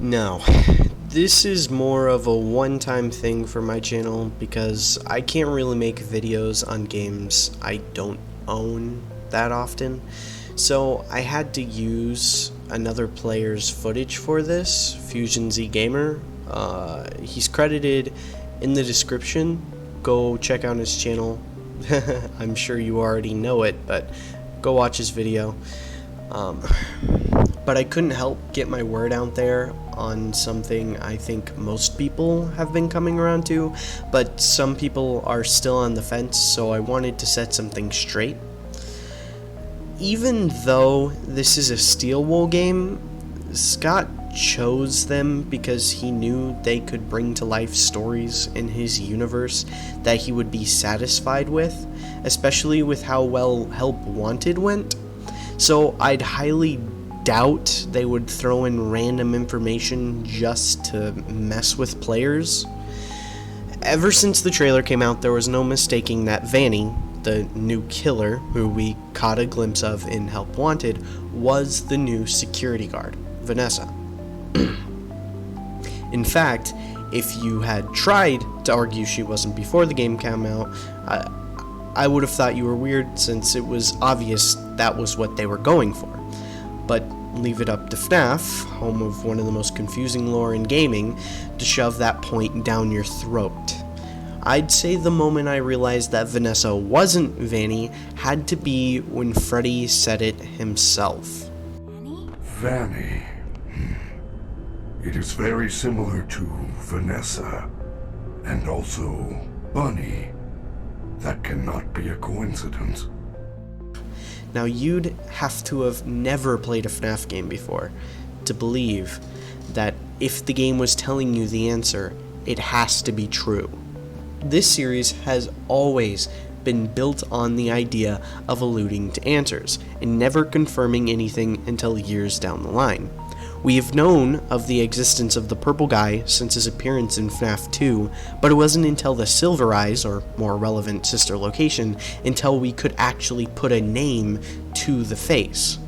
No, this is more of a one-time thing for my channel because I can't really make videos on games I don't own that often. So I had to use another player's footage for this, FusionZGamer. He's credited in the description. Go check out his channel. I'm sure you already know it, but go watch his video. But I couldn't help get my word out there on something I think most people have been coming around to, but some people are still on the fence, so I wanted to set something straight. Even though this is a Steel Wool game, Scott chose them because he knew they could bring to life stories in his universe that he would be satisfied with, especially with how well Help Wanted went. So I'd highly doubt they would throw in random information just to mess with players. Ever since the trailer came out, there was no mistaking that Vanny, the new killer who we caught a glimpse of in Help Wanted, was the new security guard, Vanessa. In fact, if you had tried to argue she wasn't before the game came out, I would have thought you were weird, since it was obvious that was what they were going for. But leave it up to FNAF, home of one of the most confusing lore in gaming, to shove that point down your throat. I'd say the moment I realized that Vanessa wasn't Vanny had to be when Freddy said it himself. Vanny. It is very similar to Vanessa, and also Bunny. That cannot be a coincidence. Now, you'd have to have never played a FNAF game before to believe that if the game was telling you the answer, it has to be true. This series has always been built on the idea of alluding to answers and never confirming anything until years down the line. We have known of the existence of the purple guy since his appearance in FNAF 2, but it wasn't until the Silver Eyes, or more relevant sister location, until we could actually put a name to the face.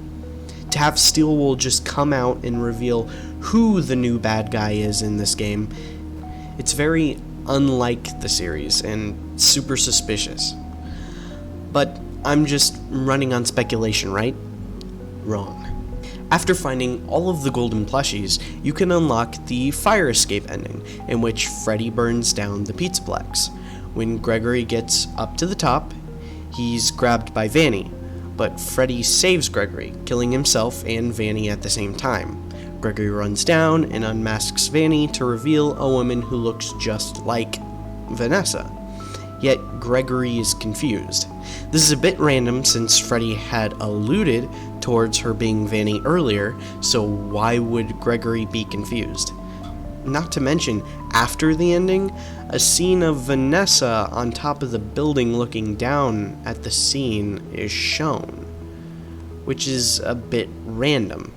To have Steel Wool just come out and reveal who the new bad guy is in this game, it's very unlike the series and super suspicious. But I'm just running on speculation, right? Wrong. After finding all of the golden plushies, you can unlock the fire escape ending, in which Freddy burns down the Pizzaplex. When Gregory gets up to the top, he's grabbed by Vanny, but Freddy saves Gregory, killing himself and Vanny at the same time. Gregory runs down and unmasks Vanny to reveal a woman who looks just like Vanessa. Yet Gregory is confused. This is a bit random since Freddy had alluded towards her being Vanny earlier, so why would Gregory be confused? Not to mention, after the ending, a scene of Vanessa on top of the building looking down at the scene is shown, which is a bit random.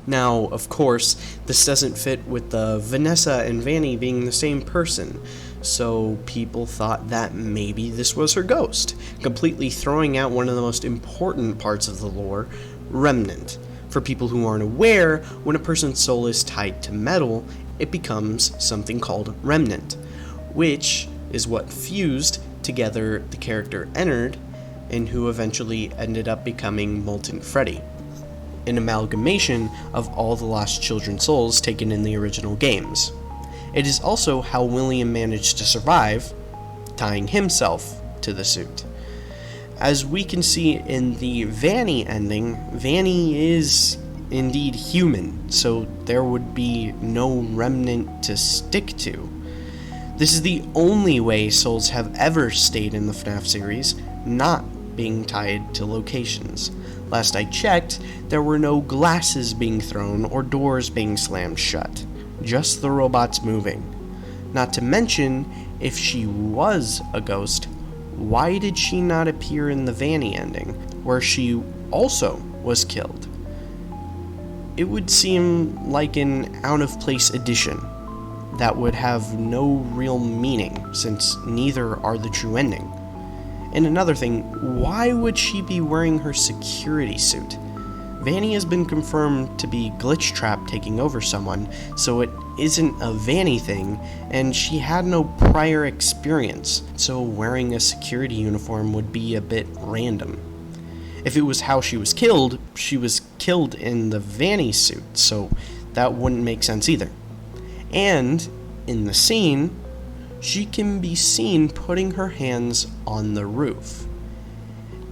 Now, of course, this doesn't fit with the Vanessa and Vanny being the same person, so people thought that maybe this was her ghost, completely throwing out one of the most important parts of the lore, Remnant. For people who aren't aware, when a person's soul is tied to metal, it becomes something called Remnant, which is what fused together the character Ennard, and who eventually ended up becoming Molten Freddy, an amalgamation of all the lost children's souls taken in the original games. It is also how William managed to survive, tying himself to the suit. As we can see in the Vanny ending, Vanny is indeed human, so there would be no remnant to stick to. This is the only way souls have ever stayed in the FNAF series, not being tied to locations. Last I checked, there were no glasses being thrown or doors being slammed shut. Just the robots moving. Not to mention, if she was a ghost, why did she not appear in the Vanny ending, where she also was killed? It would seem like an out-of-place addition that would have no real meaning, since neither are the true ending. And another thing, why would she be wearing her security suit? Vanny has been confirmed to be Glitch Trap taking over someone, so it isn't a Vanny thing, and she had no prior experience, so wearing a security uniform would be a bit random. If it was how she was killed in the Vanny suit, so that wouldn't make sense either. And, in the scene, she can be seen putting her hands on the roof.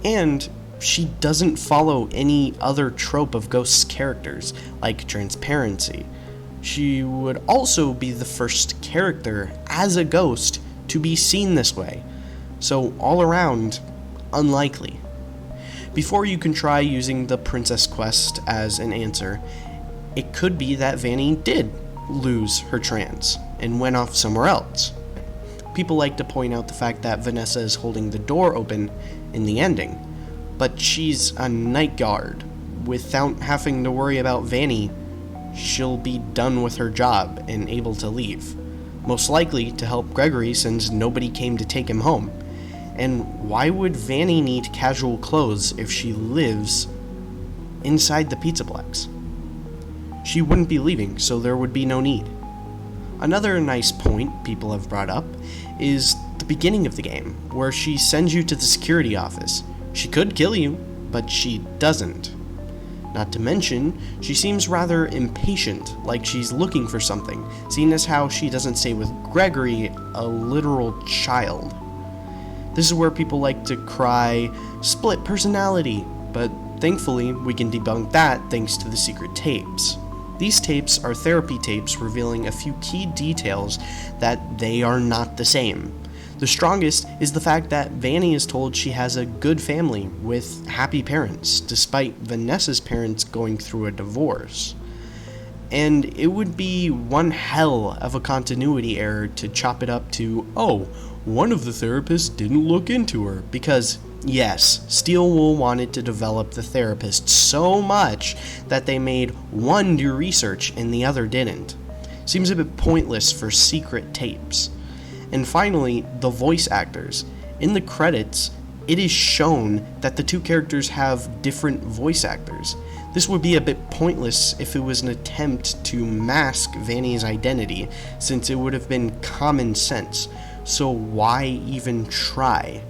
And she doesn't follow any other trope of Ghost's characters, like transparency. She would also be the first character as a ghost to be seen this way, so all around, unlikely. Before you can try using the Princess Quest as an answer, it could be that Vanny did lose her trance and went off somewhere else. People like to point out the fact that Vanessa is holding the door open in the ending, but she's a night guard. Without having to worry about Vanny, she'll be done with her job and able to leave. Most likely to help Gregory since nobody came to take him home. And why would Vanny need casual clothes if she lives inside the Pizzaplex? She wouldn't be leaving, so there would be no need. Another nice point people have brought up is the beginning of the game, where she sends you to the security office. She could kill you, but she doesn't. Not to mention, she seems rather impatient, like she's looking for something, seeing as how she doesn't stay with Gregory, a literal child. This is where people like to cry, split personality, but thankfully we can debunk that thanks to the secret tapes. These tapes are therapy tapes revealing a few key details that they are not the same. The strongest is the fact that Vanny is told she has a good family with happy parents, despite Vanessa's parents going through a divorce. And it would be one hell of a continuity error to chop it up to, oh, one of the therapists didn't look into her, because yes, Steelwool wanted to develop the therapist so much that they made one do research and the other didn't. Seems a bit pointless for secret tapes. And finally, the voice actors. In the credits, it is shown that the two characters have different voice actors. This would be a bit pointless if it was an attempt to mask Vanny's identity, since it would have been common sense. So why even try?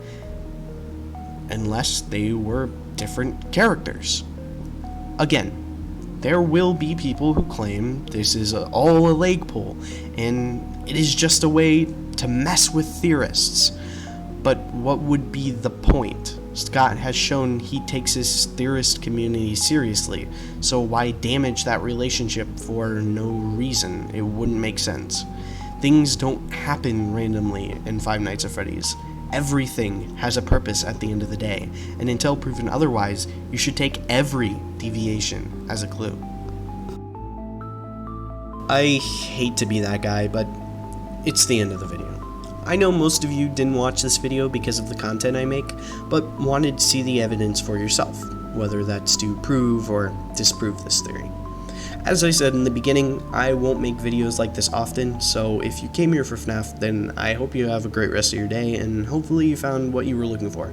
Unless they were different characters. Again, there will be people who claim this is all a leg pull, and it is just a way to mess with theorists. But what would be the point? Scott has shown he takes his theorist community seriously, so why damage that relationship for no reason? It wouldn't make sense. Things don't happen randomly in Five Nights at Freddy's. Everything has a purpose at the end of the day, and until proven otherwise, you should take every deviation as a clue. I hate to be that guy, but it's the end of the video. I know most of you didn't watch this video because of the content I make, but wanted to see the evidence for yourself, whether that's to prove or disprove this theory. As I said in the beginning, I won't make videos like this often, so if you came here for FNAF, then I hope you have a great rest of your day, and hopefully you found what you were looking for.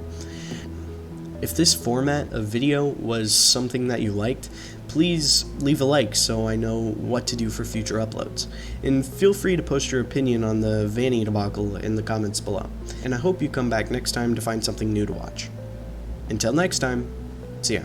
If this format of video was something that you liked, please leave a like so I know what to do for future uploads. And feel free to post your opinion on the Vanny debacle in the comments below. And I hope you come back next time to find something new to watch. Until next time, see ya.